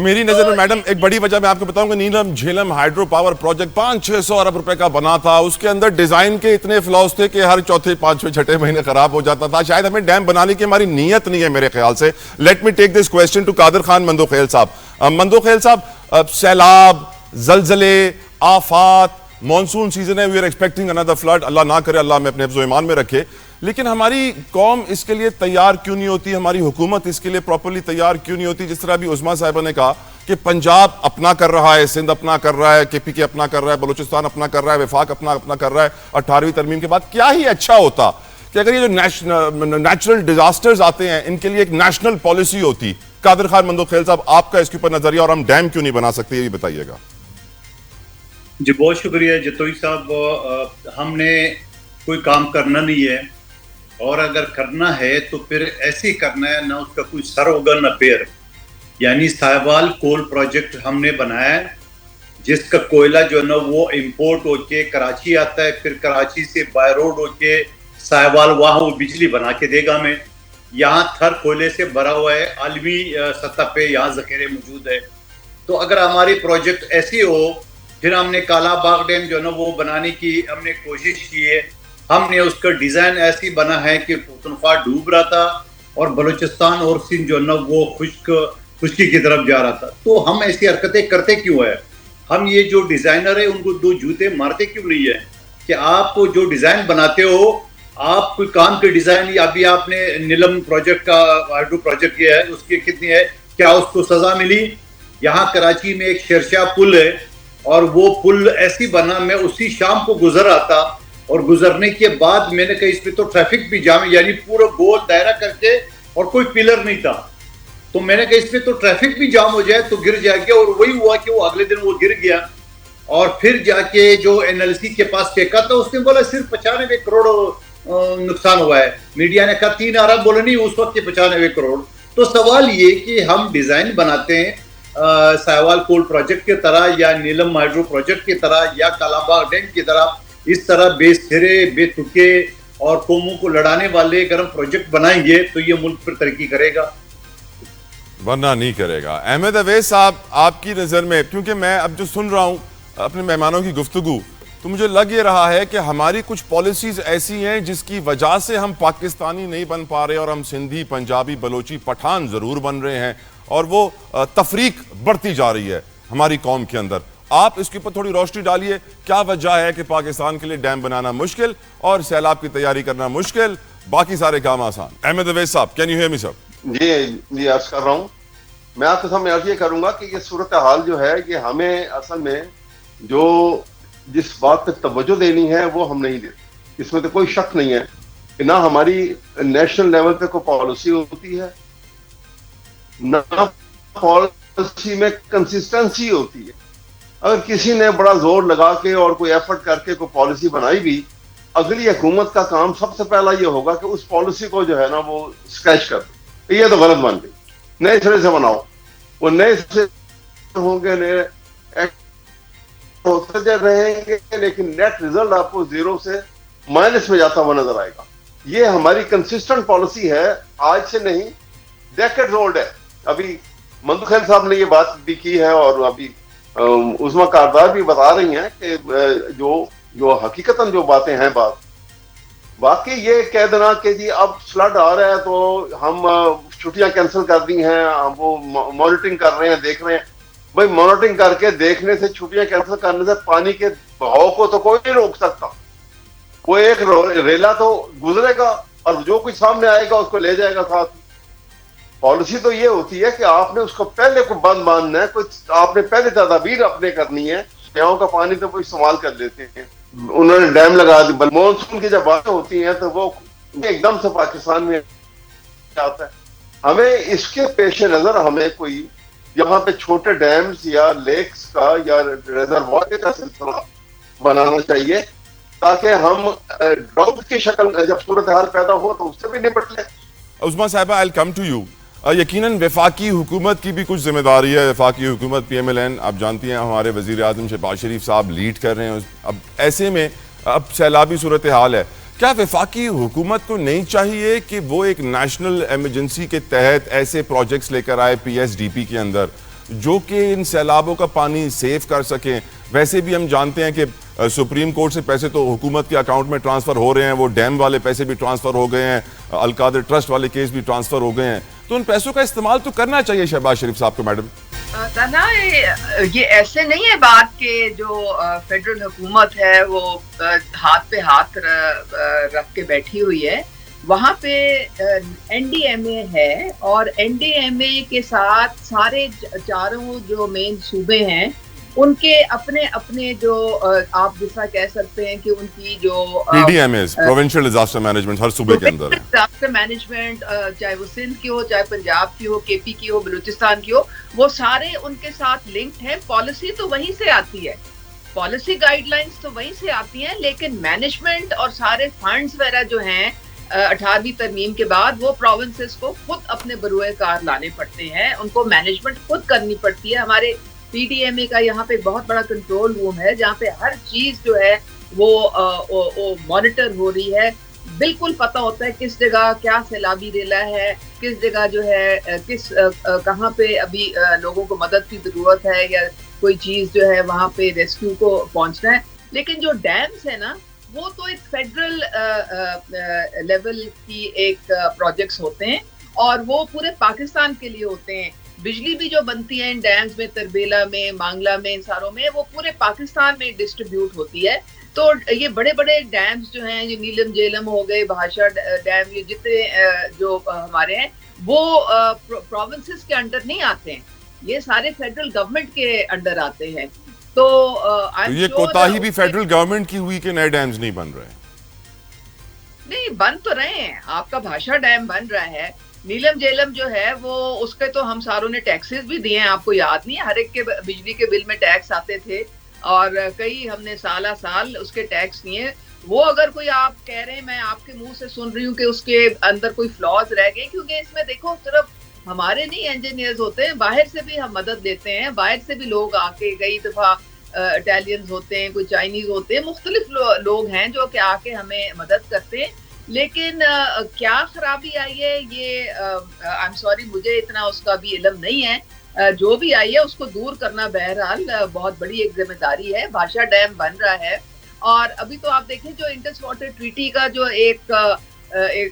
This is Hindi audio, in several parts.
मेरी नजर में मैडम एक बड़ी वजह मैं आपको बताऊंगा, नीलम झेलम हाइड्रो पावर प्रोजेक्ट 500-600 अरब रुपए का बना था। उसके अंदर डिजाइन के इतने फ्लॉज थे कि हर चौथे पांचवें छठे महीने खराब हो जाता था। शायद हमें डैम बनाने की हमारी नीयत नहीं है मेरे ख्याल से। Let me take this question to Qadir Khan Mandokhel साहब। मंदोखेल साहब, सैलाब, जलजले, आफात, मॉनसून सीजन है, we are expecting another flood, Allah ना करे, अल्लाह में अपने हिफ्ज़ व ईमान में रखे, लेकिन हमारी कौम इसके लिए तैयार क्यों नहीं होती? हमारी हुकूमत इसके लिए प्रॉपर्ली तैयार क्यों नहीं होती? जिस तरह अभी उस्मा साहिबा ने कहा कि पंजाब अपना कर रहा है, सिंध अपना कर रहा है, केपीके अपना कर रहा है, बलूचिस्तान अपना कर रहा है, वफाक अपना कर रहा है। 18वीं तरमीम के बाद क्या ही अच्छा होता कि अगर ये जो नेचुरल डिजास्टर्स आते हैं इनके लिए एक नेशनल पॉलिसी होती। कादर खान मंदोखेल साहब, आपका इसके ऊपर नजरिया, और हम डैम क्यों नहीं बना सकते, ये भी बताइएगा। जी बहुत शुक्रिया जतोई साहब। हमने कोई काम करना नहीं है, और अगर करना है तो फिर ऐसे ही करना है, ना उसका कोई सर होगा ना पैर। यानी साहिवाल कोल प्रोजेक्ट हमने बनाया है, जिसका कोयला जो है ना वो इंपोर्ट होके कराची आता है, फिर कराची से बाय रोड होके साहिवाल वहाँ वो बिजली बना के देगा हमें। यहाँ थर कोयले से भरा हुआ है, आलमी सतह पे यहाँ जखीरे मौजूद है। तो अगर हमारी प्रोजेक्ट ऐसी हो, फिर हमने काला बाग डैम जो है ना वो बनाने की हमने कोशिश की है। हमने उसका डिजाइन ऐसी बना है कि पुख्तनख्वा डूब रहा था और बलूचिस्तान और सिंध जो है ना वो खुश्की की तरफ जा रहा था। तो हम ऐसी हरकतें करते क्यों है? हम ये जो डिजाइनर है उनको दो जूते मारते क्यों नहीं है कि आप जो डिजाइन बनाते हो, आप कोई काम के डिजाइन, अभी आपने नीलम प्रोजेक्ट का हाइड्रो प्रोजेक्ट किया है, उसकी कितनी है, क्या उसको सजा मिली? यहाँ कराची में एक शेरशाह पुल है, और वो पुल ऐसी बना, मैं उसी शाम को गुजर रहा था, और गुजरने के बाद मैंने कहा इस पे तो ट्रैफिक भी जाम है, यानी पूरा गोल दायरा करके, और कोई पिलर नहीं था। तो मैंने कहा इस पे तो ट्रैफिक भी जाम हो जाए तो गिर जाएगा, और वही हुआ कि वो अगले दिन वो गिर गया। और फिर जाके जो एनएलसी के पास फेंका था, उसने बोला सिर्फ 95 करोड़ नुकसान हुआ है। मीडिया ने कहा 3 अरब, बोले नहीं उस वक्त के 95 करोड़। तो सवाल ये कि हम डिजाइन बनाते हैं साहिवाल कोल प्रोजेक्ट की तरह, या नीलम हाइड्रो प्रोजेक्ट की तरह, या कालाबाग डैम की तरह, इस तरह बेसिरे बेतुके और कौमों को लड़ाने वाले अगर हम प्रोजेक्ट बनाएंगे तो ये मुल्क पर तरक्की करेगा, वरना नहीं करेगा। अहमद अवैस साहब, आपकी नज़र में, क्योंकि मैं अब जो सुन रहा हूँ अपने मेहमानों की गुफ्तगू, तो मुझे लग ये रहा है कि हमारी कुछ पॉलिसीज ऐसी हैं जिसकी वजह से हम पाकिस्तानी नहीं बन पा रहे, और हम सिंधी, पंजाबी, बलोची, पठान ज़रूर बन रहे हैं, और वो तफरीक बढ़ती जा रही है हमारी कौम के अंदर। आप इसके ऊपर थोड़ी रोशनी डालिए, क्या वजह है कि पाकिस्तान के लिए डैम बनाना मुश्किल और सैलाब की तैयारी करना मुश्किल, बाकी सारे काम आसान? अहमद अवैस साहब, can you hear me sir? जी अर्ज कर रहा हूँ। मैं आपके सामने अर्ज ये करूंगा कि ये सूरत हाल जो है, ये हमें असल में जो जिस बात पे तवज्जो देनी है वो हम नहीं देते। इसमें तो कोई शक नहीं है कि ना हमारी नेशनल लेवल पे कोई पॉलिसी होती है, ना पॉलिसी में कंसिस्टेंसी होती है। अगर किसी ने बड़ा जोर लगा के और कोई एफर्ट करके कोई पॉलिसी बनाई भी, अगली हुकूमत का काम सबसे पहला ये होगा कि उस पॉलिसी को जो है ना वो स्क्रैच कर दे। ये तो गलत बन गई, नए सिरे से बनाओ। वो नए सिरे होंगे, नए होते रहेंगे, लेकिन नेट रिजल्ट आपको 0 से माइनस में जाता हुआ नजर आएगा। ये हमारी कंसिस्टेंट पॉलिसी है, आज से नहीं, डेकेड्स ओल्ड है। अभी मंदोखेल साहब ने ये बात भी की है, और अभी उस्मा कारदार भी बता रही हैं कि जो हकीकतन जो बातें हैं, बात वाकई ये कह देना कि जी अब फ्लड आ रहा है तो हम छुट्टियां कैंसिल कर दी हैं, हम वो मॉनिटरिंग कर रहे हैं, देख रहे हैं। भाई मॉनिटरिंग करके देखने से, छुट्टियां कैंसिल करने से पानी के बहाव को तो कोई नहीं रोक सकता। वो एक रेला तो गुजरेगा और जो कुछ सामने आएगा उसको ले जाएगा साथ। पॉलिसी तो ये होती है कि आपने उसको पहले को बंद बांधना है, कुछ आपने पहले तदाबीर अपने करनी है। दरियाओं का पानी तो वो इस्तेमाल कर लेते हैं, उन्होंने डैम लगा दी। मानसून की जब बातें होती हैं तो वो एकदम से पाकिस्तान में आता है। हमें इसके पेश नजर हमें कोई यहाँ पे छोटे डैम्स या लेक्स का या रिजर्वायर का सिलसिला बनाना चाहिए, ताकि हम ड्राउट की शक्ल जब सूरत हाल पैदा हो तो उससे भी निपट लें। Usma sahiba, I will come to you. यकीनन वफाकी हुकूमत की भी कुछ जिम्मेदारी है। वफाकी हुकूमत PMLN, आप जानती हैं, हमारे वज़ीर आज़म शहबाज शरीफ साहब लीड कर रहे हैं। अब ऐसे में अब सैलाबी सूरत हाल है, क्या वफाकी हुकूमत को नहीं चाहिए कि वो एक नेशनल एमरजेंसी के तहत ऐसे प्रोजेक्ट्स लेकर आए PSDP के अंदर जो कि इन सैलाबों का पानी सेव कर सकें। वैसे भी हम जानते हैं कि सुप्रीम कोर्ट से पैसे तो हुकूमत के अकाउंट में ट्रांसफर हो रहे हैं, वो डैम वाले पैसे भी ट्रांसफर हो गए हैं, अलकादर ट्रस्ट वाले केस भी ट्रांसफर हो गए हैं, तो उन पैसों का इस्तेमाल तो करना चाहिए शहबाज शरीफ साहब को। मैडम ना ये ऐसे नहीं है बात कि जो फेडरल हुकूमत है वो हाथ पे हाथ रख के बैठी हुई है। वहाँ पे एनडीएमए है और एनडीएमए के साथ सारे चारों जो मेन सूबे हैं उनके अपने अपने जो आप जिसका कह सकते हैं कि उनकी जो पीडीएमएस, प्रोविंशियल डिजास्टर मैनेजमेंट, हर सूबे के अंदर है। डिजास्टर मैनेजमेंट, चाहे वो सिंध की हो, चाहे पंजाब की हो, केपी की हो, बलूचिस्तान की हो, वो सारे उनके साथ लिंक्ड हैं। पॉलिसी तो वहीं से आती है, पॉलिसी गाइडलाइंस तो वहीं से आती हैं, लेकिन मैनेजमेंट और सारे फंड्स वगैरह जो हैं 18वीं तरमीम के बाद वो प्रोविंसेस को खुद अपने बरूए कार लाने पड़ते हैं, उनको मैनेजमेंट खुद करनी पड़ती है। हमारे पीडीएमए का यहाँ पे बहुत बड़ा कंट्रोल रूम है जहाँ पे हर चीज जो है वो मॉनिटर हो रही है। बिल्कुल पता होता है किस जगह क्या सैलाबी रेला है, किस जगह जो है कहाँ पे अभी लोगों को मदद की जरूरत है या कोई चीज जो है वहाँ पे रेस्क्यू को पहुंचना है। लेकिन जो डैम्स है ना वो तो एक फेडरल लेवल की एक प्रोजेक्ट्स होते हैं और वो पूरे पाकिस्तान के लिए होते हैं। बिजली भी जो बनती है इन डैम्स में, तरबेला में, मांगला में, इन सारों में, वो पूरे पाकिस्तान में डिस्ट्रीब्यूट होती है। तो ये बड़े बड़े डैम्स जो हैं, ये नीलम झेलम हो गए, भाषा डैम, ये जितने जो हमारे हैं वो प्रोविंसेस के अंडर नहीं आते हैं, ये सारे फेडरल गवर्नमेंट के अंडर आते हैं। तो ये कोताही भी फेडरल गवर्नमेंट की हुई कि नए डैम्स नहीं बन रहे? नहीं, बन तो रहे हैं। आपका भाषा डैम बन रहा है, नीलम झेलम जो है वो उसके तो हम सारों ने टैक्सेस भी दिए हैं, आपको याद नहीं है? हर एक के बिजली के बिल में टैक्स आते थे और कई हमने साल उसके टैक्स दिए। वो अगर कोई आप कह रहे हैं, मैं आपके मुंह से सुन रही हूँ कि उसके अंदर कोई फ्लॉज रह गए, क्योंकि इसमें देखो सिर्फ हमारे नहीं इंजीनियर्स होते हैं, बाहर से भी हम मदद लेते हैं, बाहर से भी लोग आके, कई दफा इटालियंस होते हैं, कोई चाइनीज होते हैं, मुख्तलिफ लोग हैं जो कि आके हमें मदद करते हैं। लेकिन क्या खराबी आई है ये आई एम सॉरी, मुझे इतना उसका भी इल्म नहीं है। जो भी आई है उसको दूर करना बहरहाल बहुत बड़ी एक जिम्मेदारी है। भाषा डैम बन रहा है और अभी तो आप देखें जो इंडस वाटर ट्रीटी का जो एक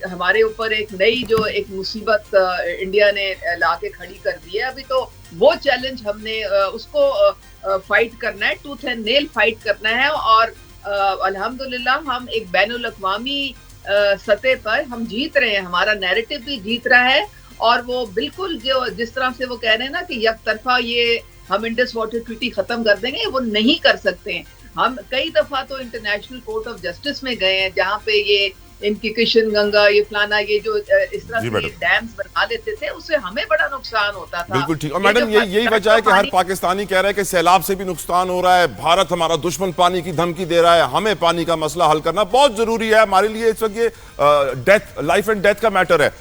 हमारे ऊपर एक नई जो एक मुसीबत इंडिया ने ला के खड़ी कर दी है, अभी तो वो चैलेंज हमने उसको फाइट करना है, टूथ एंड नेल फाइट करना है। और अल्हम्दुलिल्लाह हम एक बैनुल अक़वामी सतह पर हम जीत रहे हैं, हमारा नैरेटिव भी जीत रहा है। और वो बिल्कुल जो जिस तरह से वो कह रहे हैं ना कि यकतरफा ये हम इंडस वाटर ट्रीटी खत्म कर देंगे, वो नहीं कर सकते हैं। हम कई दफा तो इंटरनेशनल कोर्ट ऑफ जस्टिस में गए हैं जहाँ पे ये इनकी किशन गंगा, ये फलाना, ये जो इस तरह से डैम्स बना लेते थे, उससे हमें बड़ा नुकसान होता था। बिल्कुल ठीक। और मैडम यही वजह है कि हर पाकिस्तानी कह रहा है कि सैलाब से भी नुकसान हो रहा है, भारत हमारा दुश्मन पानी की धमकी दे रहा है, हमें पानी का मसला हल करना बहुत जरूरी है। हमारे लिए इस वक्त ये डेथ, लाइफ एंड डेथ का मैटर है।